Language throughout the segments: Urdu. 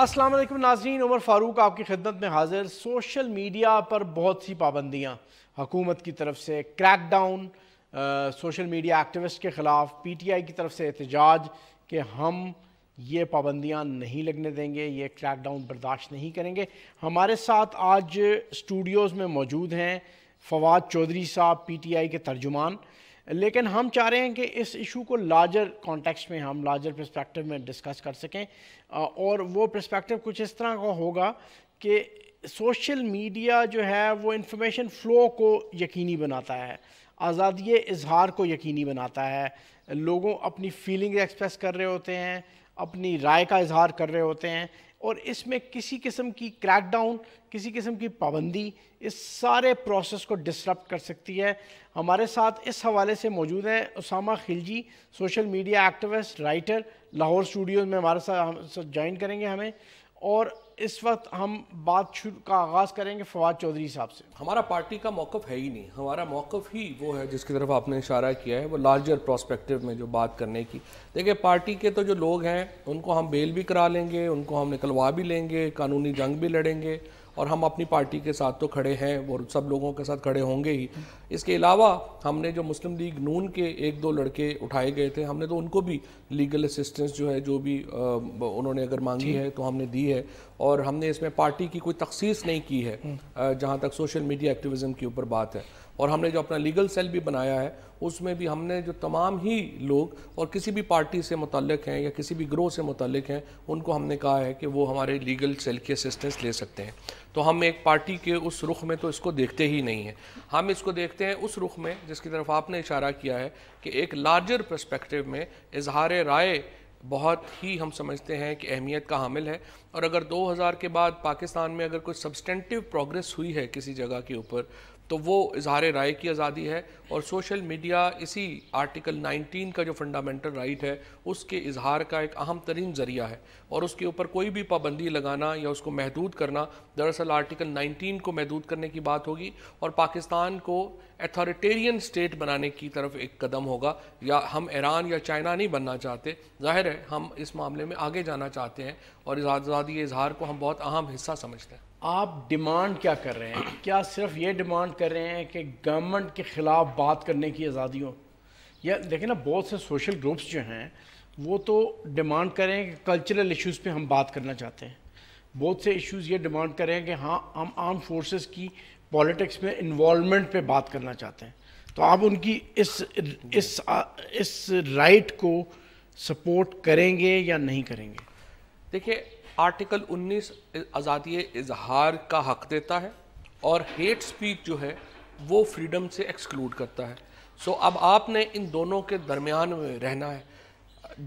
السلام علیکم ناظرین، عمر فاروق آپ کی خدمت میں حاضر۔ سوشل میڈیا پر بہت سی پابندیاں حکومت کی طرف سے، crackdown social media activist کے خلاف، پی ٹی آئی کی طرف سے احتجاج کہ ہم یہ پابندیاں نہیں لگنے دیں گے، یہ کریک ڈاؤن برداشت نہیں کریں گے۔ ہمارے ساتھ آج اسٹوڈیوز میں موجود ہیں فواد چودھری صاحب، پی ٹی آئی کے ترجمان، لیکن ہم چاہ رہے ہیں کہ اس ایشو کو لارجر کانٹیکسٹ میں، ہم لارجر پرسپیکٹو میں ڈسکس کر سکیں، اور وہ پرسپیکٹو کچھ اس طرح کا ہوگا کہ سوشل میڈیا جو ہے وہ انفارمیشن فلو کو یقینی بناتا ہے، آزادی اظہار کو یقینی بناتا ہے، لوگوں اپنی فیلنگ ایکسپریس کر رہے ہوتے ہیں، اپنی رائے کا اظہار کر رہے ہوتے ہیں، اور اس میں کسی قسم کی کریک ڈاؤن، کسی قسم کی پابندی اس سارے پروسیس کو ڈسرپٹ کر سکتی ہے۔ ہمارے ساتھ اس حوالے سے موجود ہیں Osama Khilji, social media activist, writer, Lahore studios میں ہمارے ساتھ جوائن کریں گے ہمیں، اور اس وقت ہم بات کا آغاز کریں گے فواد چودھری صاحب سے۔ ہمارا پارٹی کا موقف ہے ہی نہیں، ہمارا موقف ہی وہ ہے جس کی طرف آپ نے اشارہ کیا ہے، وہ لارجر پراسپیکٹیو میں جو بات کرنے کی۔ دیکھیں، پارٹی کے تو جو لوگ ہیں ان کو ہم بیل بھی کرا لیں گے، ان کو ہم نکلوا بھی لیں گے، قانونی جنگ بھی لڑیں گے، اور ہم اپنی پارٹی کے ساتھ تو کھڑے ہیں، وہ سب لوگوں کے ساتھ کھڑے ہوں گے ہی۔ اس کے علاوہ ہم نے جو مسلم لیگ نون کے ایک دو لڑکے اٹھائے گئے تھے، ہم نے تو ان کو بھی لیگل اسسٹنس جو ہے، جو بھی انہوں نے اگر مانگی ہے تو ہم نے دی ہے، اور ہم نے اس میں پارٹی کی کوئی تخصیص نہیں کی ہے جہاں تک سوشل میڈیا ایکٹیویزم کے اوپر بات ہے۔ اور ہم نے جو اپنا لیگل سیل بھی بنایا ہے، اس میں بھی ہم نے جو تمام ہی لوگ اور کسی بھی پارٹی سے متعلق ہیں یا کسی بھی گروہ سے متعلق ہیں، ان کو ہم نے کہا ہے کہ وہ ہمارے لیگل سیل کی اسسٹنس لے سکتے ہیں۔ تو ہم ایک پارٹی کے اس رخ میں تو اس کو دیکھتے ہی نہیں ہیں، ہم اس کو دیکھتے ہیں اس رخ میں جس کی طرف آپ نے اشارہ کیا ہے کہ ایک لارجر پرسپیکٹیو میں اظہار رائے بہت ہی ہم سمجھتے ہیں کہ اہمیت کا حامل ہے۔ اور اگر 2000 کے بعد پاکستان میں اگر کوئی سبسٹینٹیو پروگریس ہوئی ہے کسی جگہ کے اوپر، تو وہ اظہار رائے کی آزادی ہے، اور سوشل میڈیا اسی آرٹیکل 19 کا جو فنڈامنٹل رائٹ ہے اس کے اظہار کا ایک اہم ترین ذریعہ ہے، اور اس کے اوپر کوئی بھی پابندی لگانا یا اس کو محدود کرنا دراصل آرٹیکل 19 کو محدود کرنے کی بات ہوگی، اور پاکستان کو ایتھارٹیرین سٹیٹ بنانے کی طرف ایک قدم ہوگا۔ یا ہم ایران یا چائنا نہیں بننا چاہتے، ظاہر ہے ہم اس معاملے میں آگے جانا چاہتے ہیں، اور آزادی اظہار کو ہم بہت اہم حصہ سمجھتے ہیں۔ آپ ڈیمانڈ کیا کر رہے ہیں؟ کیا صرف یہ ڈیمانڈ کر رہے ہیں کہ گورنمنٹ کے خلاف بات کرنے کی آزادی ہو؟ یا دیکھیں نا، بہت سے سوشل گروپس جو ہیں وہ تو ڈیمانڈ کر رہے ہیں کہ کلچرل ایشوز پہ ہم بات کرنا چاہتے ہیں، بہت سے ایشوز یہ ڈیمانڈ کر رہے ہیں کہ ہاں ہم آرم فورسز کی پولیٹکس میں انوالومنٹ پہ بات کرنا چاہتے ہیں۔ تو آپ ان کی اس رائٹ کو سپورٹ کریں گے یا نہیں کریں گے؟ دیکھیں، آرٹیکل 19 آزادی اظہار کا حق دیتا ہے، اور ہیٹ سپیچ جو ہے وہ فریڈم سے ایکسکلوڈ کرتا ہے۔ سو اب آپ نے ان دونوں کے درمیان میں رہنا ہے۔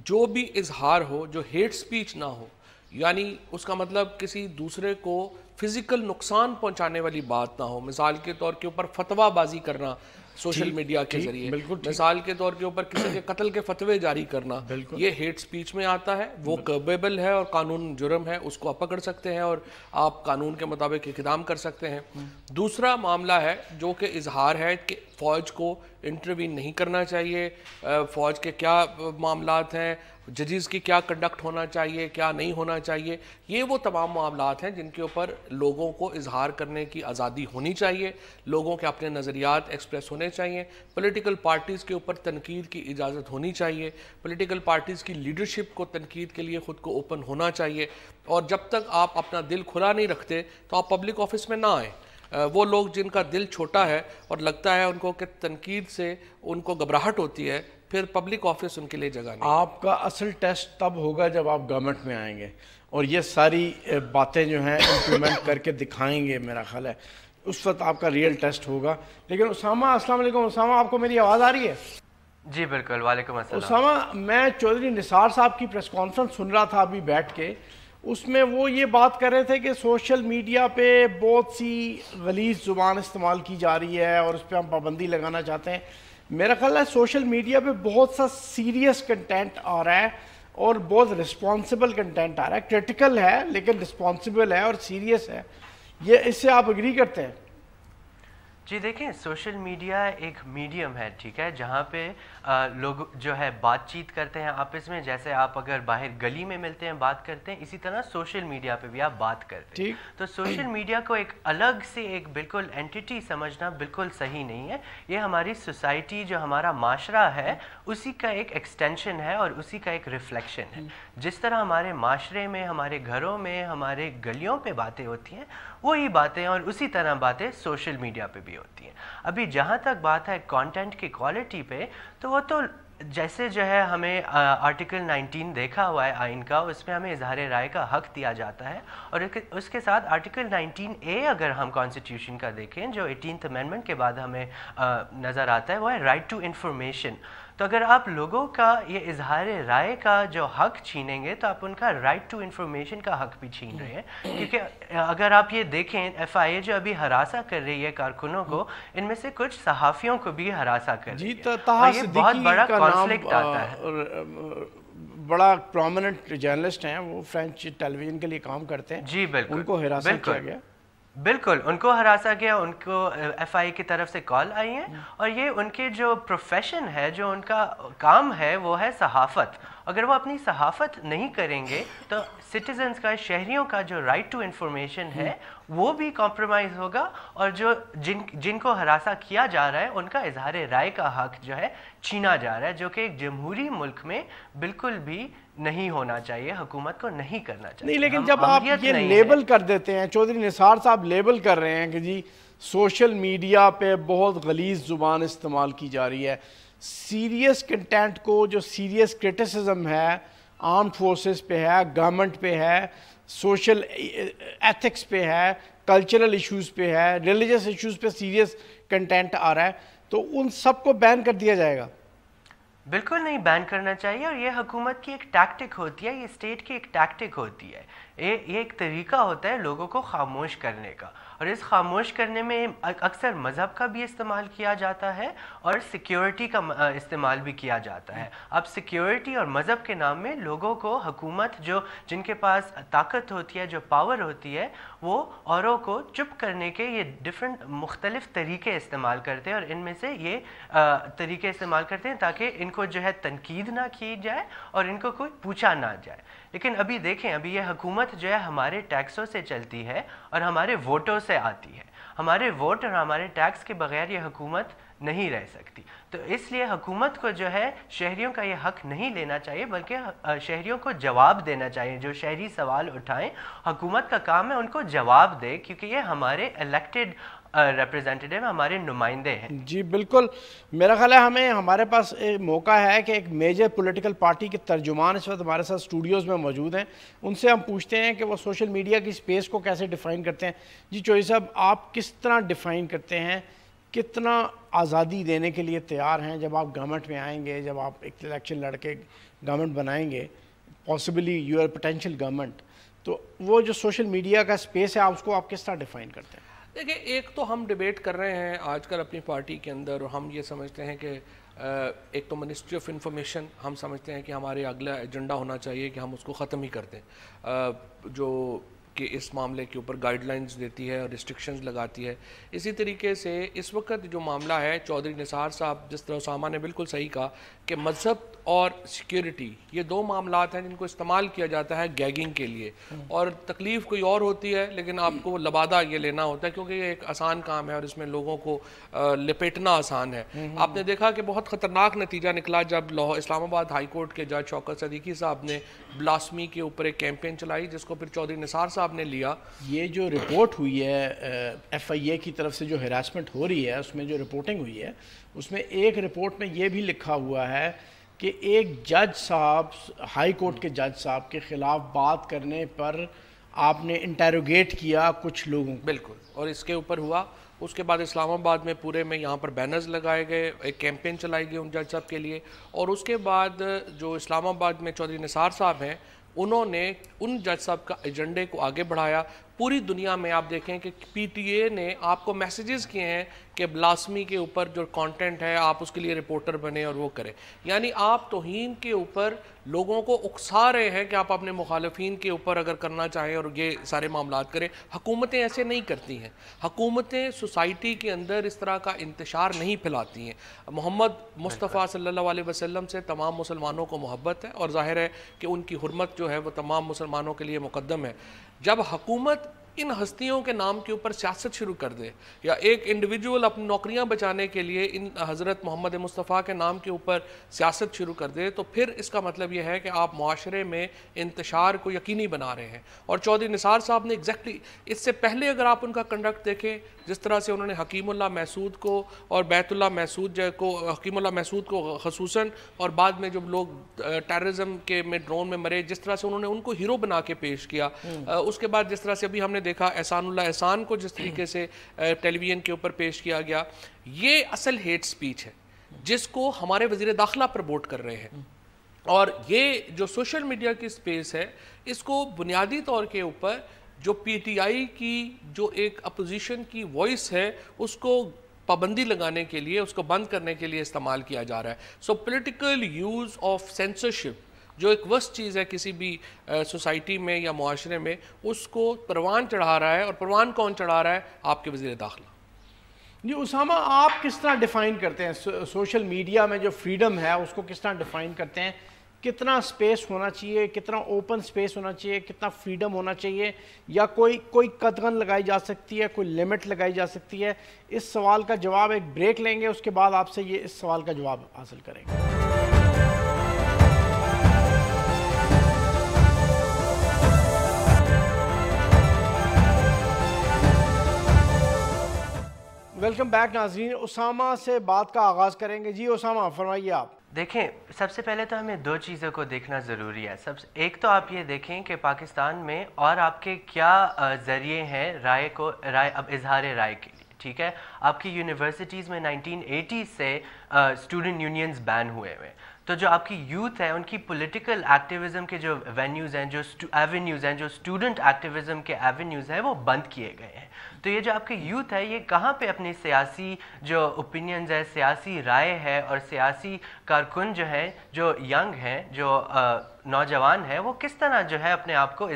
جو بھی اظہار ہو جو ہیٹ سپیچ نہ ہو، یعنی اس کا مطلب کسی دوسرے کو فزیکل نقصان پہنچانے والی بات نہ ہو، مثال کے طور کے اوپر فتویٰ بازی کرنا سوشل میڈیا کے ذریعے، مثال کے طور کے اوپر کسی کے قتل کے فتوے جاری کرنا، یہ ہیٹ سپیچ میں آتا ہے، وہ کربیبل ہے اور قانون جرم ہے، اس کو آپ پکڑ سکتے ہیں اور آپ قانون کے مطابق اقدام کر سکتے ہیں۔ دوسرا معاملہ ہے جو کہ اظہار ہے کہ فوج کو انٹروین نہیں کرنا چاہیے، فوج کے کیا معاملات ہیں، ججز کی کیا کنڈکٹ ہونا چاہیے، کیا نہیں ہونا چاہیے، یہ وہ تمام معاملات ہیں جن کے اوپر لوگوں کو اظہار کرنے کی آزادی ہونی چاہیے، لوگوں کے اپنے نظریات ایکسپریس ہونے چاہیے، پولیٹیکل پارٹیز کے اوپر تنقید کی اجازت ہونی چاہیے، پولیٹیکل پارٹیز کی لیڈرشپ کو تنقید کے لیے خود کو اوپن ہونا چاہیے، اور جب تک آپ اپنا دل کھلا نہیں رکھتے تو آپ پبلک آفس میں نہ آئیں۔ وہ لوگ جن کا دل چھوٹا ہے اور لگتا ہے ان کو کہ تنقید سے ان کو گھبراہٹ ہوتی ہے، پھر پبلک آفس ان کے لیے جگہ نہیں۔ آپ کا اصل ٹیسٹ تب ہوگا جب آپ گورنمنٹ میں آئیں گے اور یہ ساری باتیں جو ہیں امپلیمنٹ کر کے دکھائیں گے، میرا خیال ہے اس وقت آپ کا ریئل ٹیسٹ ہوگا۔ لیکن اسامہ، السلام علیکم اسامہ، آپ کو میری آواز آ رہی ہے؟ جی بالکل، وعلیکم السلام۔ اسامہ، میں چودھری نثار صاحب کی پریس کانفرنس سن رہا تھا ابھی بیٹھ کے، اس میں وہ یہ بات کر رہے تھے کہ سوشل میڈیا پہ بہت سی غلیظ زبان استعمال کی جا رہی ہے اور اس پہ ہم پابندی لگانا چاہتے ہیں۔ میرا خیال ہے سوشل میڈیا پہ بہت سا سیریس کنٹینٹ آ رہا ہے اور بہت رسپانسبل کنٹینٹ آ رہا ہے، کرٹیکل ہے لیکن رسپانسبل ہے اور سیریس ہے، یہ اس سے آپ اگری کرتے ہیں؟ جی دیکھیں، سوشل میڈیا ایک میڈیم ہے، ٹھیک ہے، جہاں پہ لوگ جو ہے بات چیت کرتے ہیں آپس میں. جیسے آپ اگر باہر گلی میں ملتے ہیں بات کرتے ہیں، اسی طرح سوشل میڈیا پہ بھی آپ بات کرتے ہیں. تو سوشل میڈیا کو ایک الگ سے ایک بالکل اینٹیٹی سمجھنا بالکل صحیح نہیں ہے. یہ ہماری سوسائٹی، جو ہمارا معاشرہ ہے، اسی کا ایک ایکسٹینشن ہے اور اسی کا ایک ریفلیکشن ہے. جس طرح ہمارے معاشرے میں، ہمارے گھروں میں، ہمارے گلیوں پہ باتیں ہوتی ہیں، وہی باتیں اور اسی طرح باتیں سوشل میڈیا پہ بھی ہوتی ہیں. ابھی جہاں تک بات ہے کانٹینٹ کی کوالٹی پہ، تو وہ تو جیسے جو ہے ہمیں آرٹیکل 19 دیکھا ہوا ہے آئین کا، اس میں ہمیں اظہار رائے کا حق دیا جاتا ہے. اور اس کے ساتھ آرٹیکل 19A اگر ہم کانسٹیٹیوشن کا دیکھیں، جو 18th امینڈمنٹ کے بعد ہمیں نظر آتا ہے، وہ ہے رائٹ ٹو انفارمیشن. تو اگر آپ لوگوں کا یہ اظہار رائے کا جو حق چھینیں گے، تو آپ ان کا رائٹ ٹو انفارمیشن کا حق بھی چھین رہے ہیں. کیونکہ اگر آپ یہ دیکھیں، FIA جو ابھی ہراساں کر رہی ہے کارکنوں کو، ان میں سے کچھ صحافیوں کو بھی ہراساں کر رہی ہے. اور یہ بہت بڑا کانفلکٹ آتا ہے. بڑا پرومیننٹ جرنلسٹ ہیں، وہ فرینچ ٹیلی ویژن کے لیے کام کرتے ہیں. جی بالکل، ان کو ہراساں کیا گیا. بالکل، ان کو ہراسا گیا. ان کو FIA کی طرف سے کال آئی ہیں، اور یہ ان کے جو پروفیشن ہے، جو ان کا کام ہے، وہ ہے صحافت. اگر وہ اپنی صحافت نہیں کریں گے تو سٹیزنز کا، شہریوں کا جو رائٹ ٹو انفارمیشن ہے، وہ بھی کمپرومائز ہوگا. اور جو جن کو ہراساں کیا جا رہا ہے، ان کا اظہار رائے کا حق جو ہے چھینا جا رہا ہے، جو کہ ایک جمہوری ملک میں بالکل بھی نہیں ہونا چاہیے، حکومت کو نہیں کرنا چاہیے. نہیں، لیکن جب آپ یہ لیبل کر دیتے ہیں، چودھری نثار صاحب لیبل کر رہے ہیں کہ جی سوشل میڈیا پہ بہت غلیظ زبان استعمال کی جا رہی ہے، سیریس کنٹینٹ کو، جو سیریس کرٹیسزم ہے آرمڈ فورسز پہ ہے، گورنمنٹ پہ ہے، سوشل ایتھکس پہ ہے، کلچرل ایشوز پہ ہے، ریلیجس ایشوز پہ سیریس کنٹینٹ آ رہا ہے، تو ان سب کو بین کر دیا جائے گا؟ بالکل نہیں بین کرنا چاہیے. اور یہ حکومت کی ایک ٹیکٹک ہوتی ہے، یہ اسٹیٹ کی ایک ٹیکٹک ہوتی ہے. یہ ایک طریقہ ہوتا ہے لوگوں کو خاموش کرنے کا. اور اس خاموش کرنے میں اکثر مذہب کا بھی استعمال کیا جاتا ہے اور سیکیورٹی کا استعمال بھی کیا جاتا ہے. اب سیکیورٹی اور مذہب کے نام میں لوگوں کو حکومت، جن کے پاس طاقت ہوتی ہے، جو پاور ہوتی ہے، وہ اوروں کو چپ کرنے کے یہ مختلف طریقے استعمال کرتے ہیں. اور ان میں سے یہ طریقے استعمال کرتے ہیں تاکہ ان کو جو ہے تنقید نہ کی جائے اور ان کو کوئی پوچھا نہ جائے. لیکن ابھی دیکھیں، ابھی یہ حکومت جو ہے ہمارے ٹیکسوں سے چلتی ہے اور ہمارے ووٹوں سے آتی ہے. ہمارے ووٹ اور ہمارے ٹیکس کے بغیر یہ حکومت نہیں رہ سکتی. تو اس لیے حکومت کو جو ہے شہریوں کا یہ حق نہیں لینا چاہیے، بلکہ شہریوں کو جواب دینا چاہیے. جو شہری سوال اٹھائیں، حکومت کا کام ہے ان کو جواب دے، کیونکہ یہ ہمارے الیکٹڈ ریپرزینٹیو، ہمارے نمائندے ہیں. جی بالکل. میرا خیال ہے ہمارے پاس ایک موقع ہے کہ ایک میجر پولیٹیکل پارٹی کے ترجمان اس وقت ہمارے ساتھ اسٹوڈیوز میں موجود ہیں. ان سے ہم پوچھتے ہیں کہ وہ سوشل میڈیا کی اسپیس کو کیسے ڈیفائن کرتے ہیں. جی چوہدری صاحب، آپ کس طرح ڈیفائن کرتے ہیں، کتنا آزادی دینے کے لیے تیار ہیں جب آپ گورنمنٹ میں آئیں گے، جب آپ ایک الیکشن لڑ کے گورنمنٹ بنائیں گے، possibly you are potential government, تو وہ جو سوشل میڈیا کا اسپیس ہے اس کو آپ کس طرح ڈیفائن کرتے ہیں؟ دیکھیں، ایک تو ہم ڈیبیٹ کر رہے ہیں آج کل اپنی پارٹی کے اندر، اور ہم یہ سمجھتے ہیں کہ ایک تو منسٹری آف انفارمیشن ہم سمجھتے ہیں کہ ہمارے اگلا ایجنڈا ہونا چاہیے کہ ہم اس کو ختم ہی کر دیں، جو کہ اس معاملے کے اوپر گائیڈ لائنز دیتی ہے اور ریسٹرکشنز لگاتی ہے. اسی طریقے سے اس وقت جو معاملہ ہے، چودھری نثار صاحب، جس طرح اسامہ نے بالکل صحیح کہا کہ مذہب اور سیکیورٹی یہ دو معاملات ہیں جن کو استعمال کیا جاتا ہے گیگنگ کے لیے. اور تکلیف کوئی اور ہوتی ہے، لیکن آپ کو لبادہ یہ لینا ہوتا ہے کیونکہ یہ ایک آسان کام ہے اور اس میں لوگوں کو لپیٹنا آسان ہے. آپ نے دیکھا کہ بہت خطرناک نتیجہ نکلا جب اسلام آباد ہائی کورٹ کے جج شوکت صدیقی صاحب نے بلاسمی کے اوپر ایک کیمپین چلائی، جس کو پھر چودھری نثار صاحب نے لیا. یہ جو رپورٹ ہوئی ہے FIA کی طرف سے، جو ہراسمنٹ ہو رہی ہے، اس میں جو رپورٹنگ ہوئی ہے، اس میں ایک رپورٹ میں یہ بھی لکھا ہوا ہے کہ ایک جج صاحب، ہائی کورٹ کے جج صاحب کے خلاف بات کرنے پر آپ نے انٹیروگیٹ کیا کچھ لوگوں کو. بالکل. اور اس کے اوپر ہوا. اس کے بعد اسلام آباد میں پورے میں یہاں پر بینرز لگائے گئے، ایک کیمپین چلائی گئی ان جج صاحب کے لیے. اور اس کے بعد جو اسلام آباد میں چودھری نثار صاحب ہیں، انہوں نے ان جج صاحب کا ایجنڈے کو آگے بڑھایا. پوری دنیا میں آپ دیکھیں کہ پی ٹی اے نے آپ کو میسیجز کیے ہیں کہ بلاسمی کے اوپر جو کانٹینٹ ہے آپ اس کے لیے رپورٹر بنے اور وہ کریں. یعنی آپ توہین کے اوپر لوگوں کو اکسا رہے ہیں کہ آپ اپنے مخالفین کے اوپر اگر کرنا چاہیں اور یہ سارے معاملات کریں. حکومتیں ایسے نہیں کرتی ہیں. حکومتیں سوسائٹی کے اندر اس طرح کا انتشار نہیں پھیلاتی ہیں. محمد مصطفیٰ صلی اللہ علیہ وسلم سے تمام مسلمانوں کو محبت ہے اور ظاہر ہے کہ ان کی حرمت جو ہے وہ تمام مسلمانوں کے لیے مقدم ہے. جب حکومت ان ہستیوں کے نام کے اوپر سیاست شروع کر دے یا ایک انڈیویجول اپنی نوکریاں بچانے کے لیے ان حضرت محمد مصطفیٰ کے نام کے اوپر سیاست شروع کر دے تو پھر اس کا مطلب یہ ہے کہ آپ معاشرے میں انتشار کو یقینی بنا رہے ہیں. اور چودھری نثار صاحب نے ایگزیکٹلی اس سے پہلے اگر آپ ان کا کنڈکٹ دیکھیں, جس طرح سے انہوں نے حکیم اللہ محسود کو اور بیت اللہ محسود حکیم اللہ محسود کو خصوصاً اور بعد میں جب لوگ ٹیررزم کے میں ڈرون میں مرے, جس طرح سے انہوں نے ان کو ہیرو بنا کے پیش کیا. اس کے بعد جس طرح سے ابھی ہم نے دیکھا احسان اللہ احسان کو جس طریقے سے ٹیلی ویژن کے اوپر پیش کیا گیا, یہ اصل ہیٹ سپیچ ہے جس کو ہمارے وزیر داخلہ پروموٹ کر رہے ہیں. اور یہ جو سوشل میڈیا کی سپیس ہے اس کو بنیادی طور کے اوپر جو پی ٹی آئی کی جو ایک اپوزیشن کی وائس ہے اس کو پابندی لگانے کے لیے, اس کو بند کرنے کے لیے استعمال کیا جا رہا ہے. So political use of censorship جو ایک وسط چیز ہے کسی بھی سوسائٹی میں یا معاشرے میں, اس کو پروان چڑھا رہا ہے. اور پروان کون چڑھا رہا ہے؟ آپ کے وزیر داخلہ. جی اسامہ, آپ کس طرح ڈیفائن کرتے ہیں سوشل میڈیا میں جو فریڈم ہے اس کو کس طرح ڈیفائن کرتے ہیں؟ کتنا سپیس ہونا چاہیے, کتنا اوپن سپیس ہونا چاہیے, کتنا فریڈم ہونا چاہیے, یا کوئی قدغن لگائی جا سکتی ہے, کوئی لمٹ لگائی جا سکتی ہے؟ اس سوال کا جواب ایک بریک لیں گے, اس کے بعد آپ سے یہ اس سوال کا جواب حاصل کریں گے. ویلکم بیک ناظرین. اسامہ سے بات کا آغاز کریں گے. جی اسامہ فرمائیے آپ. دیکھیں, سب سے پہلے تو ہمیں دو چیزوں کو دیکھنا ضروری ہے. ایک تو آپ یہ دیکھیں کہ پاکستان میں اور آپ کے کیا ذریعے ہیں اب اظہار رائے کے لیے. ٹھیک ہے, آپ کی یونیورسٹیز میں 1980 سے اسٹوڈنٹ یونینز بین ہوئے ہوئے, تو جو آپ کی یوتھ ہے ان کی پولیٹیکل ایکٹیویزم کے جو وینیوز ہیں, جو ایونیوز ہیں, جو اسٹوڈنٹ ایکٹیویزم کے ایونیوز ہیں وہ بند کیے گئے ہیں. تو یہ جو آپ کی یوتھ ہے یہ کہاں پہ اپنی سیاسی جو اوپینینز ہے, سیاسی رائے ہے اور سیاسی کارکن جو ہیں, جو ینگ ہیں, جو نوجوان ہیں, وہ کس طرح جو ہے اپنے آپ کو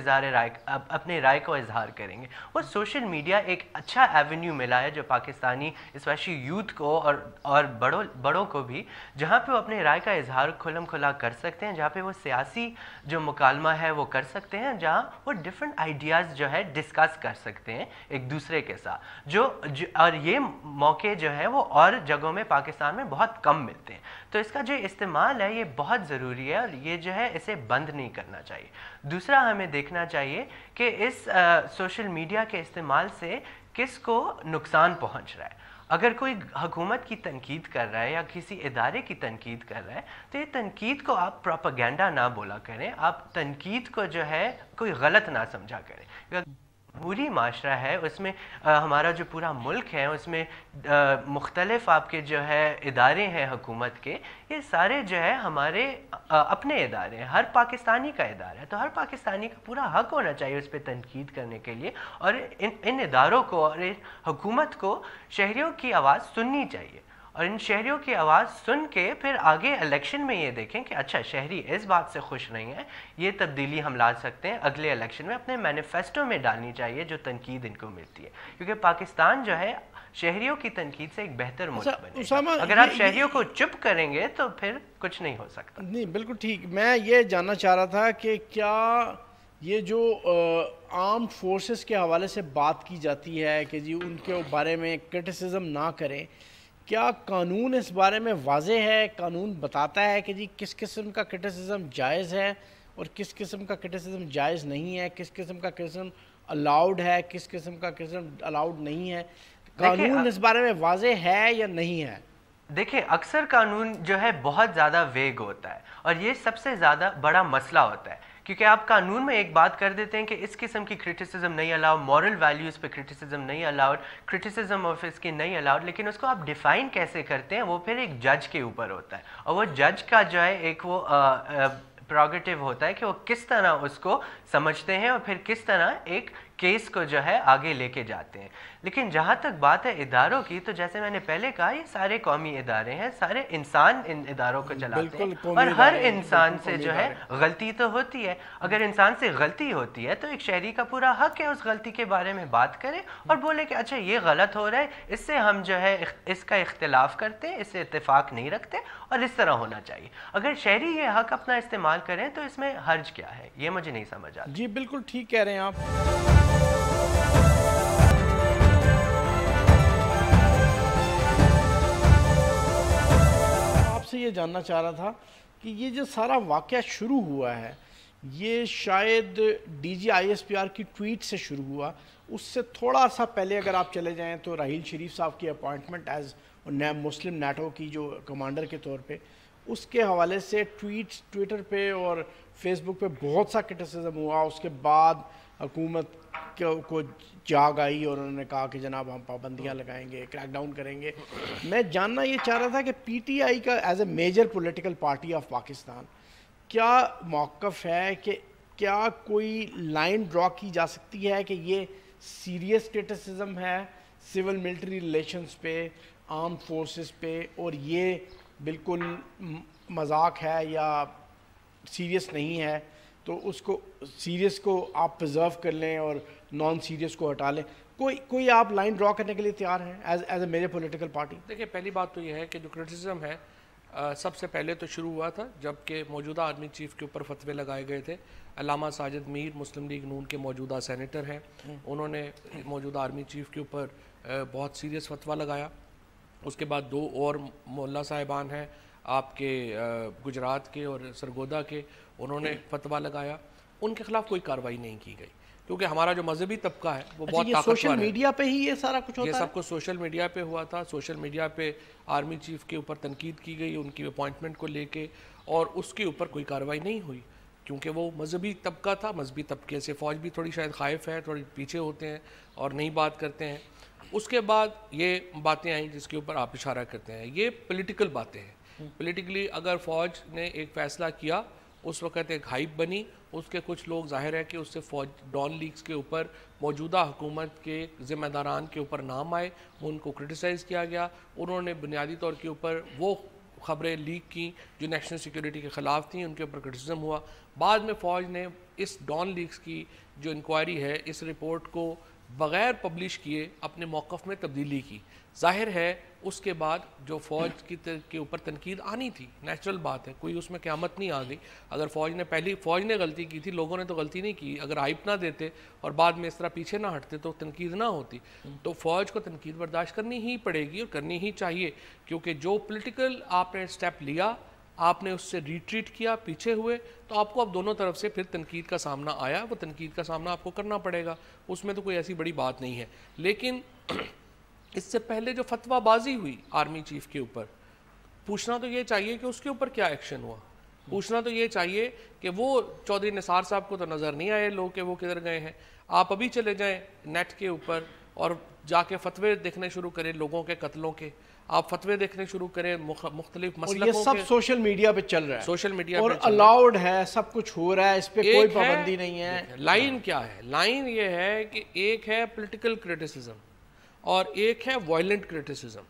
اپنے رائے کو اظہار کریں گے؟ وہ سوشل میڈیا ایک اچھا ایونیو ملا ہے جو پاکستانی اسپیشلی یوتھ کو اور بڑوں کو بھی, جہاں پہ وہ اپنے رائے کا اظہار کھلم کھلا کر سکتے ہیں, جہاں پہ وہ سیاسی جو مکالمہ ہے وہ کر سکتے ہیں, جہاں وہ ڈفرینٹ آئیڈیاز جو ہے ڈسکس کر سکتے ہیں ایک دوسرے کے ساتھ. اور یہ موقع جو ہے وہ اور جگہوں میں پاکستان میں بہت کم ملتے ہیں. تو اس کا جو استعمال ہے یہ بہت ضروری ہے اور یہ جو ہے اسے بند نہیں کرنا چاہیے. دوسرا ہمیں دیکھنا چاہیے کہ اس سوشل میڈیا کے استعمال سے کس کو نقصان پہنچ رہا ہے. اگر کوئی حکومت کی تنقید کر رہا ہے یا کسی ادارے کی تنقید کر رہا ہے تو یہ تنقید کو آپ پروپیگنڈا نہ بولا کریں, آپ تنقید کو جو ہے کوئی غلط نہ سمجھا کریں. پوری معاشرہ ہے, اس میں ہمارا جو پورا ملک ہے اس میں مختلف آپ کے جو ہے ادارے ہیں حکومت کے, یہ سارے جو ہے ہمارے اپنے ادارے ہیں, ہر پاکستانی کا ادارہ ہے. تو ہر پاکستانی کا پورا حق ہونا چاہیے اس پہ تنقید کرنے کے لیے, اور ان اداروں کو اور حکومت کو شہریوں کی آواز سننی چاہیے. اور ان شہریوں کی آواز سن کے پھر آگے الیکشن میں یہ دیکھیں کہ اچھا شہری اس بات سے خوش نہیں ہے, یہ تبدیلی ہم لا سکتے ہیں, اگلے الیکشن میں اپنے مینیفیسٹو میں ڈالنی چاہیے جو تنقید ان کو ملتی ہے, کیونکہ پاکستان جو ہے شہریوں کی تنقید سے ایک بہتر ملک بنے گا. اگر آپ شہریوں کو چپ کریں گے تو پھر کچھ نہیں ہو سکتا. نہیں بالکل ٹھیک. میں یہ جاننا چاہ رہا تھا کہ کیا یہ جو آرمڈ فورسز کے حوالے سے بات کی جاتی ہے کہ جی ان کے بارے میں کرٹیسزم نہ کریں, کیا قانون اس بارے میں واضح ہے؟ قانون بتاتا ہے کہ جی کس قسم کا کرٹیسزم جائز ہے اور کس قسم کا کرٹیسزم جائز نہیں ہے, کس قسم کا کرٹیسزم الاؤڈ ہے, کس قسم کا کرٹیسزم الاؤڈ نہیں ہے؟ قانون اس بارے میں واضح ہے یا نہیں ہے؟ دیکھیں, اکثر قانون جو ہے بہت زیادہ ویگ ہوتا ہے اور یہ سب سے زیادہ بڑا مسئلہ ہوتا ہے, کیونکہ آپ قانون میں ایک بات کر دیتے ہیں کہ اس قسم کی کرٹیسزم نہیں الاؤڈ, مورل ویلیوز پہ کرٹیسزم نہیں الاؤڈ, کرٹیسزم آف اس کی نہیں الاؤڈ, لیکن اس کو آپ ڈیفائن کیسے کرتے ہیں وہ پھر ایک جج کے اوپر ہوتا ہے, اور وہ جج کا جو ہے ایک وہ پروگیٹو ہوتا ہے کہ وہ کس طرح اس کو سمجھتے ہیں اور پھر کس طرح ایک کیس کو جو ہے آگے لے کے جاتے ہیں. لیکن جہاں تک بات ہے اداروں کی، تو جیسے میں نے پہلے کہا یہ سارے قومی ادارے ہیں، سارے انسان ان اداروں کو چلاتے ہیں، اور ہر انسان سے جو ہے غلطی تو ہوتی ہے. اگر انسان سے غلطی ہوتی ہے تو ایک شہری کا پورا حق ہے اس غلطی کے بارے میں بات کرے اور بولے کہ اچھا یہ غلط ہو رہا ہے، اس سے ہم جو ہے اس کا اختلاف کرتے ہیں، اس سے اتفاق نہیں رکھتے اور اس طرح ہونا چاہیے. اگر شہری یہ حق اپنا استعمال کریں تو اس میں حرج کیا ہے؟ یہ مجھے نہیں سمجھ آتا. جی بالکل ٹھیک کہہ رہے ہیں آپ. آپ سے یہ جاننا چاہ رہا تھا کہ یہ جو سارا واقعہ شروع ہوا ہے یہ شاید D G I S P R کی ٹویٹ سے شروع ہوا. اس سے تھوڑا سا پہلے اگر آپ چلے جائیں تو راحیل شریف صاحب کی اپوائنٹمنٹ ایز مسلم نیٹو کی جو کمانڈر کے طور پہ، اس کے حوالے سے ٹویٹر پہ اور فیس بک پہ بہت سا کرٹیسزم ہوا. اس کے بعد حکومت کو جاگ آئی اور انہوں نے کہا کہ جناب ہم پابندیاں لگائیں گے، کریک ڈاؤن کریں گے. میں جاننا یہ چاہ رہا تھا کہ پی ٹی آئی کا as a major political party of Pakistan کیا موقف ہے، کہ کیا کوئی لائن ڈرا کی جا سکتی ہے کہ یہ سیریس کرٹیسزم ہے سول ملٹری ریلیشنز پہ، آرم فورسز پہ، اور یہ بالکل مذاق ہے یا سیریس نہیں ہے، تو اس کو سیریس کو آپ پرزرو کر لیں اور نان سیریس کو ہٹا لیں؟ کوئی آپ لائن ڈرا کرنے کے لیے تیار ہیں as a major political party? دیکھیں پہلی بات تو یہ ہے کہ جو کرٹیسزم ہے سب سے پہلے تو شروع ہوا تھا جب کہ موجودہ آرمی چیف کے اوپر فتوے لگائے گئے تھے. علامہ ساجد میر مسلم لیگ نون کے موجودہ سینیٹر ہیں، انہوں نے موجودہ آرمی چیف کے اوپر بہت سیریس فتویٰ لگایا. اس کے بعد 2 اور مولا صاحبان ہیں آپ کے گجرات کے اور سرگودا کے، انہوں نے فتویٰ لگایا. ان کے خلاف کوئی کارروائی نہیں کی گئی کیونکہ ہمارا جو مذہبی طبقہ ہے وہ بہت طاقتور ہے. سوشل میڈیا پہ ہی یہ سارا کچھ ہوتا ہے؟ یہ سب کچھ سوشل میڈیا پہ ہوا تھا. سوشل میڈیا پہ آرمی چیف کے اوپر تنقید کی گئی ان کی اپوائنٹمنٹ کو لے کے، اور اس کے اوپر کوئی کارروائی نہیں ہوئی کیونکہ وہ مذہبی طبقہ تھا. مذہبی طبقے سے فوج بھی تھوڑی شاید خائف ہے، تھوڑی پیچھے ہوتے ہیں اور نہیں بات کرتے ہیں. اس کے بعد یہ باتیں آئیں جس کے اوپر آپ اشارہ کرتے ہیں، یہ پولیٹیکل باتیں ہیں. پولیٹیکلی اگر فوج نے ایک فیصلہ کیا، اس وقت ایک ہائپ بنی، اس کے کچھ لوگ ظاہر ہے کہ اس سے فوج ڈان لیگز کے اوپر موجودہ حکومت کے ذمہ داران کے اوپر نام آئے، ان کو کرٹیسائز کیا گیا. انہوں نے بنیادی طور کے اوپر وہ خبریں لیک کی جو نیشنل سیکیورٹی کے خلاف تھیں، ان کے اوپر کرٹیسزم ہوا. بعد میں فوج نے اس ڈان لیگز کی جو انکوائری ہے اس رپورٹ کو بغیر پبلش کیے اپنے موقف میں تبدیلی کی. ظاہر ہے اس کے بعد جو فوج کے اوپر تنقید آنی تھی، نیچرل بات ہے، کوئی اس میں قیامت نہیں آ گئی. اگر فوج نے غلطی کی تھی، لوگوں نے تو غلطی نہیں کی. اگر ہائپ نہ دیتے اور بعد میں اس طرح پیچھے نہ ہٹتے تو تنقید نہ ہوتی. تو فوج کو تنقید برداشت کرنی ہی پڑے گی اور کرنی ہی چاہیے، کیونکہ جو پولیٹیکل آپ نے سٹیپ لیا، آپ نے اس سے ریٹریٹ کیا، پیچھے ہوئے، تو آپ کو اب دونوں طرف سے پھر تنقید کا سامنا آیا. وہ تنقید کا سامنا آپ کو کرنا پڑے گا، اس میں تو کوئی ایسی بڑی بات نہیں ہے. لیکن اس سے پہلے جو فتویٰ بازی ہوئی آرمی چیف کے اوپر، پوچھنا تو یہ چاہیے کہ اس کے اوپر کیا ایکشن ہوا. پوچھنا تو یہ چاہیے کہ وہ چودھری نثار صاحب کو تو نظر نہیں آئے لوگ کہ وہ کدھر گئے ہیں. آپ ابھی چلے جائیں نیٹ کے اوپر اور جا کے فتوے دیکھنے شروع کریں لوگوں کے قتلوں کے. آپ فتوے دیکھنے شروع کریں مختلف مسلکوں کے. یہ سب سوشل میڈیا پہ چل رہا ہے، سوشل میڈیا اور الاؤڈ ہے، سب کچھ ہو رہا ہے، اس پہ کوئی پابندی نہیں ہے. لائن کیا ہے؟ لائن یہ ہے کہ ایک ہے پولیٹیکل کرٹیسزم اور ایک ہے وائلنٹ کرٹیسزم.